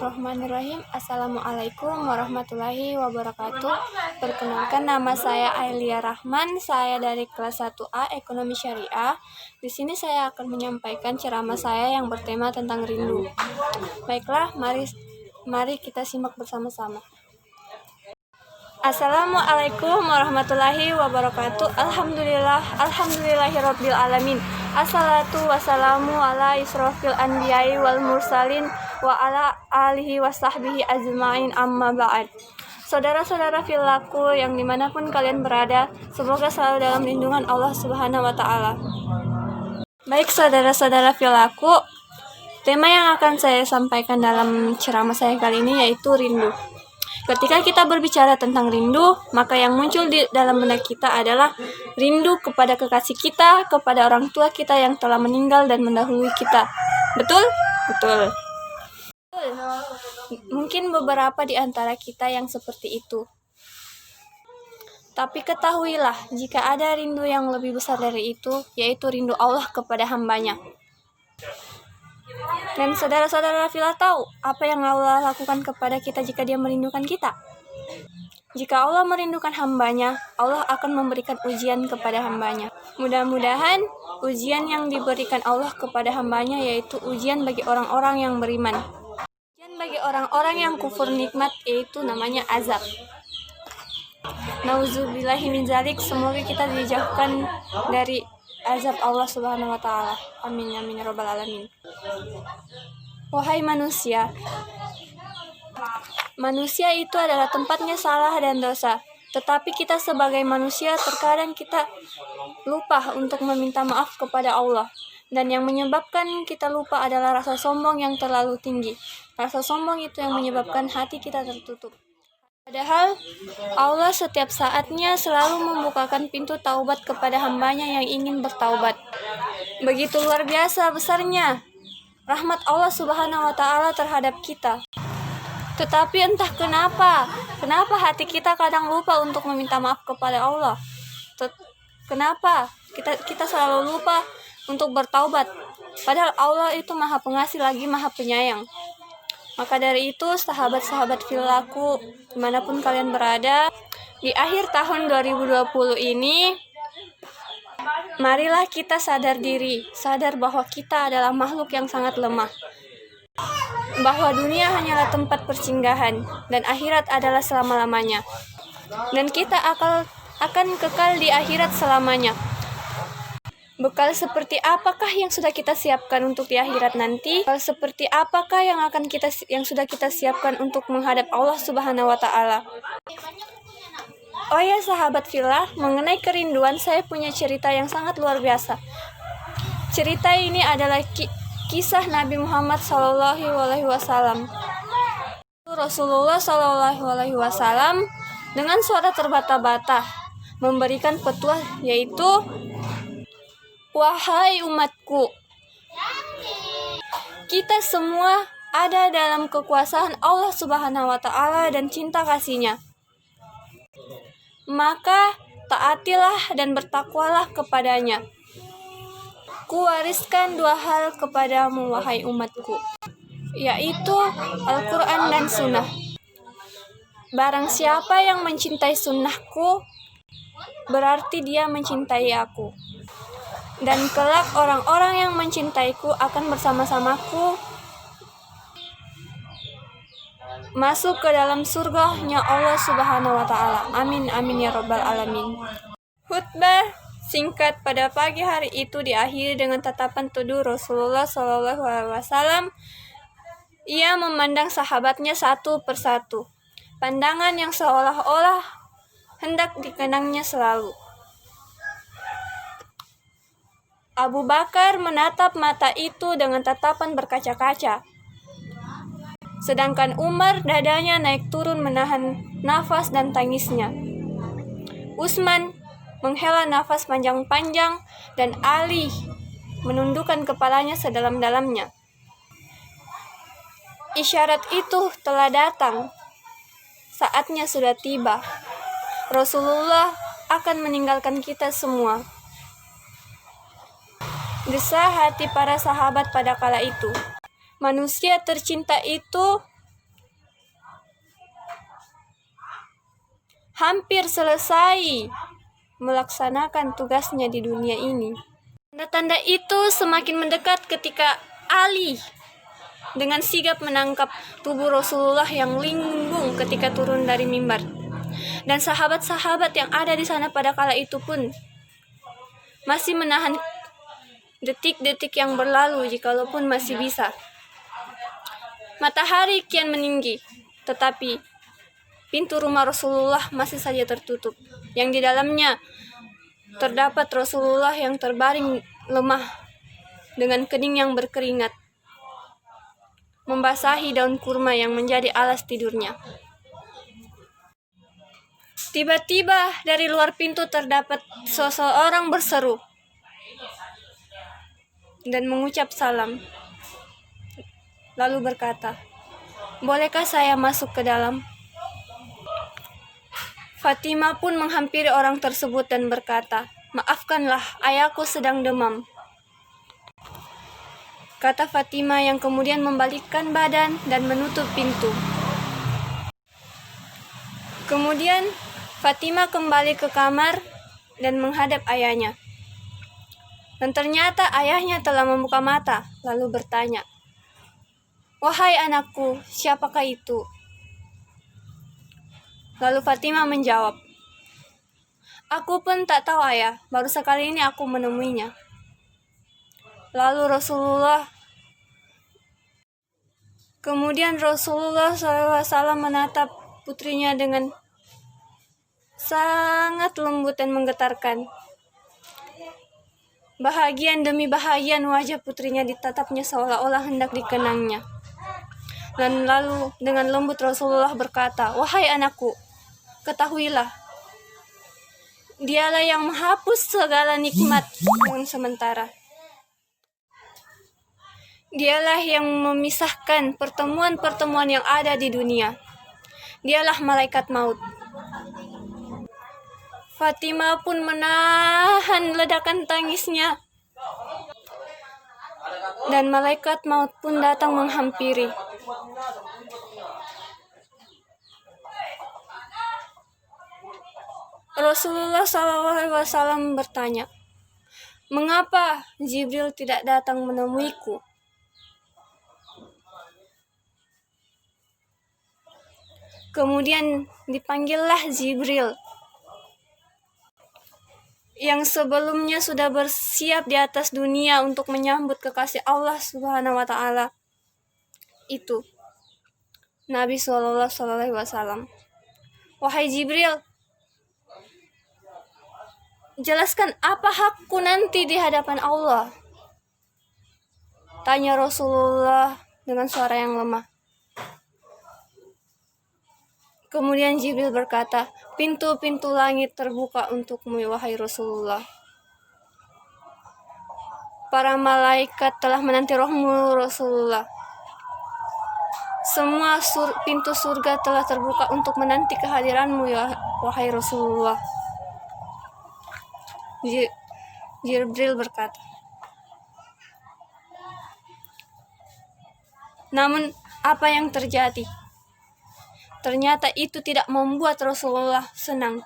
Bismillahirrahmanirrahim. Assalamualaikum warahmatullahi wabarakatuh. Perkenalkan, nama saya Ailia Rahman. Saya dari kelas 1A Ekonomi Syariah. Di sini saya akan menyampaikan ceramah saya yang bertema tentang rindu. Baiklah, mari kita simak bersama-sama. Assalamualaikum warahmatullahi wabarakatuh. Alhamdulillahirabbil alamin. Assalatu wassalamu ala israfil anbiya'i wal mursalin wa ala alihi wasahbihi ajma'in, amma ba'd. Saudara-saudara fillaku yang dimanapun kalian berada, semoga selalu dalam lindungan Allah Subhanahu wa ta'ala. Baik saudara-saudara fillaku, tema yang akan saya sampaikan dalam ceramah saya kali ini yaitu rindu. Ketika kita berbicara tentang rindu, maka yang muncul di dalam benak kita adalah rindu kepada kekasih kita, kepada orang tua kita yang telah meninggal dan mendahului kita. Betul? Betul. Mungkin beberapa di antara kita yang seperti itu. Tapi ketahuilah, jika ada rindu yang lebih besar dari itu, yaitu rindu Allah kepada hambanya. Dan saudara-saudara filah tahu apa yang Allah lakukan kepada kita jika Dia merindukan kita. Jika Allah merindukan hambanya, Allah akan memberikan ujian kepada hambanya. Mudah-mudahan ujian yang diberikan Allah kepada hambanya yaitu ujian bagi orang-orang yang beriman. Ujian bagi orang-orang yang kufur nikmat yaitu namanya azab. Nauzubillahi min dzalik, semoga kita dijauhkan dari azab Allah Subhanahu wa ta'ala. Amin amin ya rabbal alamin. Wahai manusia, manusia itu adalah tempatnya salah dan dosa. Tetapi kita sebagai manusia terkadang kita lupa untuk meminta maaf kepada Allah. Dan yang menyebabkan kita lupa adalah rasa sombong yang terlalu tinggi. Rasa sombong itu yang menyebabkan hati kita tertutup. Padahal Allah setiap saatnya selalu membukakan pintu taubat kepada hambanya yang ingin bertaubat. Begitu luar biasa besarnya rahmat Allah Subhanahu wa ta'ala terhadap kita. Tetapi entah kenapa hati kita kadang lupa untuk meminta maaf kepada Allah. Kenapa kita selalu lupa untuk bertaubat? Padahal Allah itu Maha Pengasih lagi Maha Penyayang. Maka dari itu, sahabat-sahabat fillaku, dimanapun kalian berada, di akhir tahun 2020 ini, marilah kita sadar diri, sadar bahwa kita adalah makhluk yang sangat lemah. Bahwa dunia hanyalah tempat persinggahan, dan akhirat adalah selama-lamanya. Dan kita akan kekal di akhirat selamanya. Bekal seperti apakah yang sudah kita siapkan untuk di akhirat nanti? Bekal seperti apakah yang sudah kita siapkan untuk menghadap Allah Subhanahu wa ta'ala? Oh ya sahabat fillah, mengenai kerinduan saya punya cerita yang sangat luar biasa. Cerita ini adalah kisah Nabi Muhammad SAW. Rasulullah SAW dengan suara terbata-bata memberikan petua yaitu, wahai umatku, kita semua ada dalam kekuasaan Allah Subhanahu wa ta'ala dan cinta kasih-Nya. Maka taatilah dan bertakwalah kepadanya. Kuwariskan dua hal kepadamu wahai umatku, yaitu Al-Quran dan Sunnah. Barang siapa yang mencintai sunnahku, berarti dia mencintai aku. Dan kelak orang-orang yang mencintaiku akan bersama-samaku masuk ke dalam surga-Nya Allah Subhanahu wa ta'ala. Amin amin ya rabbal alamin. Khutbah singkat pada pagi hari itu diakhiri dengan tatapan teduh Rasulullah SAW. Ia memandang sahabatnya satu persatu, pandangan yang seolah-olah hendak dikenangnya selalu. Abu Bakar menatap mata itu dengan tatapan berkaca-kaca. Sedangkan Umar dadanya naik turun menahan nafas dan tangisnya. Utsman menghela nafas panjang-panjang dan Ali menundukkan kepalanya sedalam-dalamnya. Isyarat itu telah datang. Saatnya sudah tiba. Rasulullah akan meninggalkan kita semua. Desah hati para sahabat pada kala itu. Manusia tercinta itu hampir selesai melaksanakan tugasnya di dunia ini. Tanda-tanda itu semakin mendekat ketika Ali dengan sigap menangkap tubuh Rasulullah yang linglung ketika turun dari mimbar. Dan sahabat-sahabat yang ada di sana pada kala itu pun masih menahan detik-detik yang berlalu jikalaupun masih bisa. Matahari kian meninggi, tetapi pintu rumah Rasulullah masih saja tertutup, yang di dalamnya terdapat Rasulullah yang terbaring lemah dengan kening yang berkeringat, membasahi daun kurma yang menjadi alas tidurnya. Tiba-tiba dari luar pintu terdapat seseorang berseru dan mengucap salam, lalu berkata, "Bolehkah saya masuk ke dalam?" Fatimah pun menghampiri orang tersebut dan berkata, "Maafkanlah, ayahku sedang demam." Kata Fatimah yang kemudian membalikkan badan dan menutup pintu. Kemudian Fatimah kembali ke kamar dan menghadap ayahnya. Dan ternyata ayahnya telah membuka mata, lalu bertanya, "Wahai anakku, siapakah itu?" Lalu Fatimah menjawab, "Aku pun tak tahu ayah, baru sekali ini aku menemuinya." Lalu Kemudian Rasulullah SAW menatap putrinya dengan sangat lembut dan menggetarkan. Bahagian demi bahagian wajah putrinya ditatapnya seolah-olah hendak dikenangnya. Dan lalu dengan lembut Rasulullah berkata, "Wahai anakku, ketahuilah, Dialah yang menghapus segala nikmat dengan sementara. Dialah yang memisahkan pertemuan-pertemuan yang ada di dunia. Dialah malaikat maut." Fatimah pun menahan ledakan tangisnya. Dan malaikat maut pun datang menghampiri. Rasulullah SAW bertanya, "Mengapa Jibril tidak datang menemuiku?" Kemudian dipanggillah Jibril yang sebelumnya sudah bersiap di atas dunia untuk menyambut kekasih Allah Subhanahu wa taala itu, Nabi SAW. "Wahai Jibril, jelaskan apa hakku nanti di hadapan Allah?" tanya Rasulullah dengan suara yang lemah. Kemudian Jibril berkata, "Pintu-pintu langit terbuka untukmu, wahai Rasulullah. Para malaikat telah menanti rohmu, Rasulullah. Semua pintu surga telah terbuka untuk menanti kehadiranmu, ya wahai Rasulullah." Jibril berkata. Namun apa yang terjadi? Ternyata itu tidak membuat Rasulullah senang.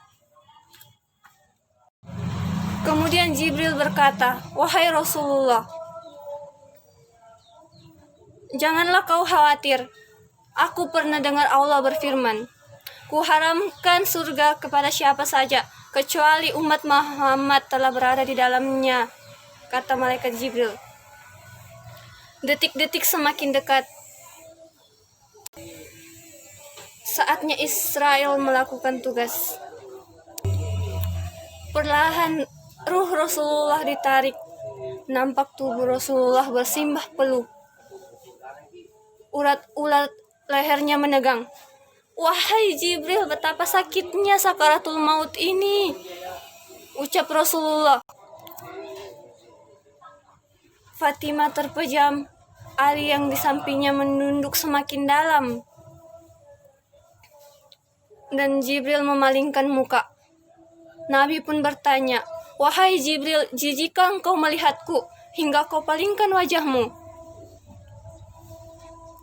Kemudian Jibril berkata, "Wahai Rasulullah, janganlah kau khawatir. Aku pernah dengar Allah berfirman, 'Kuharamkan surga kepada siapa saja, kecuali umat Muhammad telah berada di dalamnya,' kata malaikat Jibril." Detik-detik semakin dekat. Saatnya Israel melakukan tugas. Perlahan ruh Rasulullah ditarik. Nampak tubuh Rasulullah bersimbah peluh. Urat-urat lehernya menegang. "Wahai Jibril, betapa sakitnya sakaratul maut ini," ucap Rasulullah. Fatimah terpejam. Ali yang di sampingnya menunduk semakin dalam. Dan Jibril memalingkan muka. Nabi pun bertanya, "Wahai Jibril, jijikkah engkau melihatku hingga kau palingkan wajahmu?"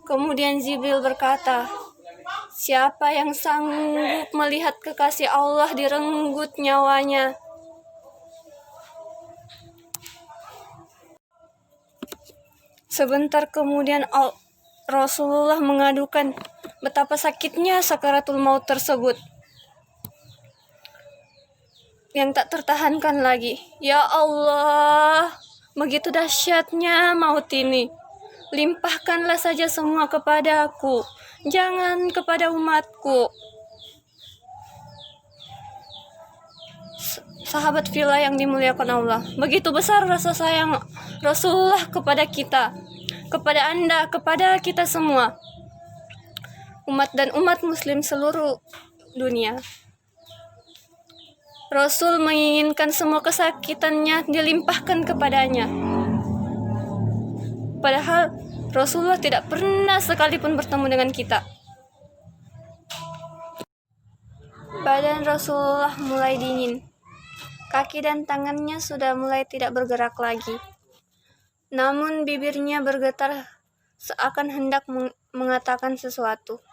Kemudian Jibril berkata, Siapa yang sanggup melihat kekasih Allah direnggut nyawanya? Sebentar kemudian Rasulullah mengadukan betapa sakitnya sakaratul maut tersebut yang tak tertahankan lagi. Ya Allah, begitu dahsyatnya maut ini. Limpahkanlah saja semua kepada aku, jangan kepada umatku. Sahabat fillah yang dimuliakan Allah, begitu besar rasa sayang Rasulullah kepada kita, kepada Anda, kepada kita semua, umat dan umat muslim seluruh dunia. Rasul menginginkan semua kesakitannya dilimpahkan kepadanya. Padahal Rasulullah tidak pernah sekalipun bertemu dengan kita. Badan Rasulullah mulai dingin. Kaki dan tangannya sudah mulai tidak bergerak lagi. Namun bibirnya bergetar seakan hendak mengatakan sesuatu.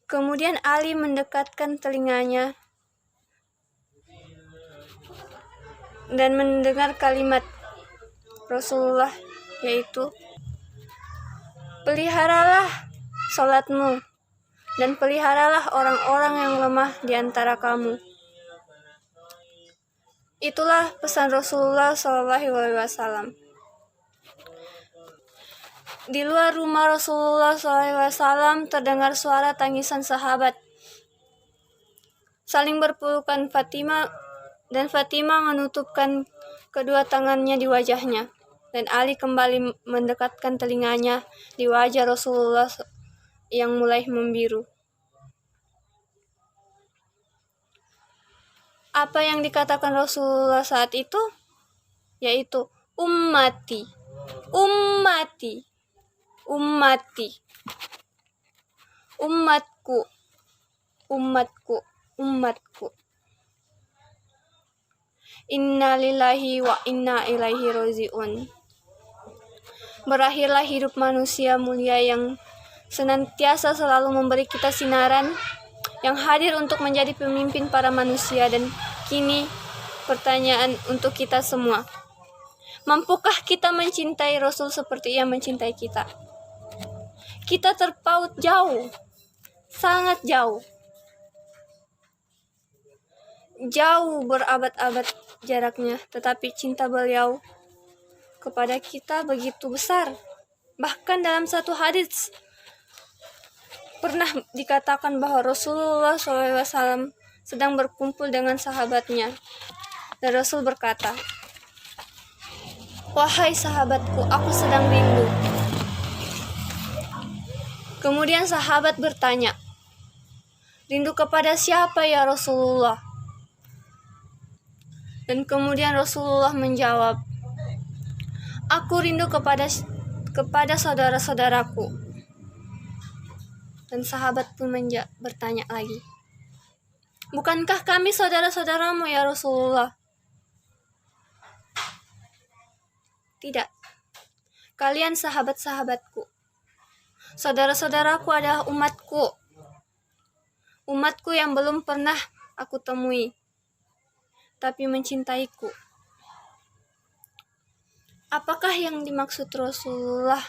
Kemudian Ali mendekatkan telinganya dan mendengar kalimat Rasulullah, yaitu, peliharalah salatmu dan peliharalah orang-orang yang lemah di antara kamu. Itulah pesan Rasulullah SAW. Di luar rumah Rasulullah SAW terdengar suara tangisan sahabat. Saling berpelukan dan Fatimah menutupkan kedua tangannya di wajahnya. Dan Ali kembali mendekatkan telinganya di wajah Rasulullah yang mulai membiru. Apa yang dikatakan Rasulullah saat itu? Yaitu, ummati, ummati, ummati, umatku, umatku, umatku. Inna lillahi wa inna ilaihi raji'un. Berakhirlah hidup manusia mulia yang senantiasa selalu memberi kita sinaran, yang hadir untuk menjadi pemimpin para manusia. Dan kini pertanyaan untuk kita semua, mampukah kita mencintai Rasul seperti ia mencintai kita? Kita terpaut jauh, sangat jauh. Jauh berabad-abad jaraknya, tetapi cinta beliau kepada kita begitu besar. Bahkan dalam satu hadis pernah dikatakan bahwa Rasulullah SAW sedang berkumpul dengan sahabatnya. Dan Rasul berkata, wahai sahabatku, aku sedang rindu. Kemudian sahabat bertanya, rindu kepada siapa ya Rasulullah? Dan kemudian Rasulullah menjawab, aku rindu kepada saudara-saudaraku. Dan sahabat pun bertanya lagi, bukankah kami saudara-saudaramu ya Rasulullah? Tidak, kalian sahabat-sahabatku. Saudara-saudaraku adalah umatku. Umatku yang belum pernah aku temui, tapi mencintaiku. Apakah yang dimaksud Rasulullah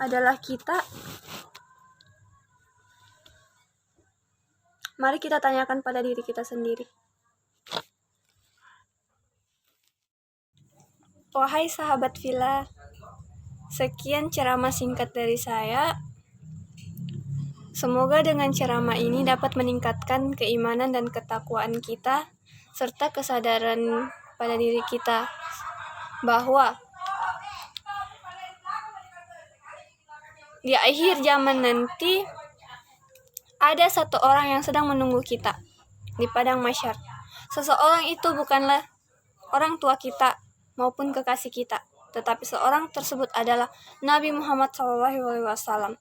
adalah kita? Mari kita tanyakan pada diri kita sendiri. Wahai sahabat fillah, sekian ceramah singkat dari saya. Semoga dengan ceramah ini dapat meningkatkan keimanan dan ketakwaan kita, serta kesadaran pada diri kita bahwa di akhir zaman nanti ada satu orang yang sedang menunggu kita di padang mahsyar. Seseorang itu bukanlah orang tua kita maupun kekasih kita, tetapi seorang tersebut adalah Nabi Muhammad SAW.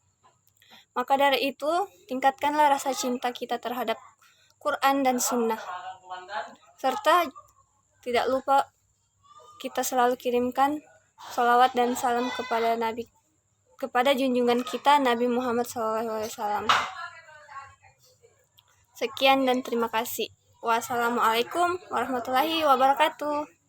Maka dari itu, tingkatkanlah rasa cinta kita terhadap Quran dan Sunnah. Serta tidak lupa kita selalu kirimkan salawat dan salam kepada Nabi kepada junjungan kita Nabi Muhammad SAW. Sekian dan terima kasih. Wassalamualaikum warahmatullahi wabarakatuh.